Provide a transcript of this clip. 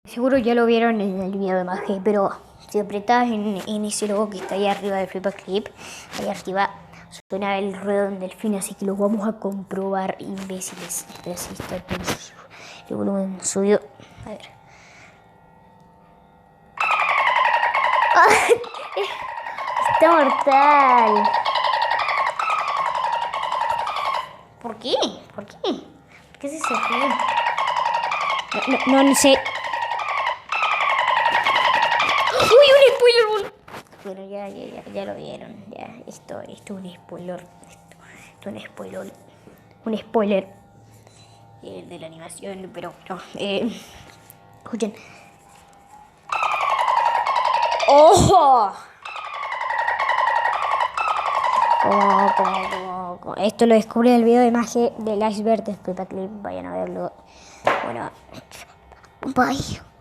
Seguro ya lo vieron en el video de Mage, pero si apretás en ese logo que está ahí arriba del Flip Clip, ahí arriba suena el ruedo de un delfín, así que lo vamos a comprobar, imbéciles. Espera si está todo el volumen subido. A ver. Está mortal. ¿Por qué? ¿Por qué? ¿Por qué se fue? No sé. ¡Uy, un spoiler! Bueno, ya lo vieron. Ya, esto es un spoiler. Esto es un spoiler. Un spoiler de la animación, pero no. Escuchen. ¡Ojo! Como. Esto lo descubrí en el video de Mage del iceberg de Peppa Clip. Vayan a verlo. Bueno, bye.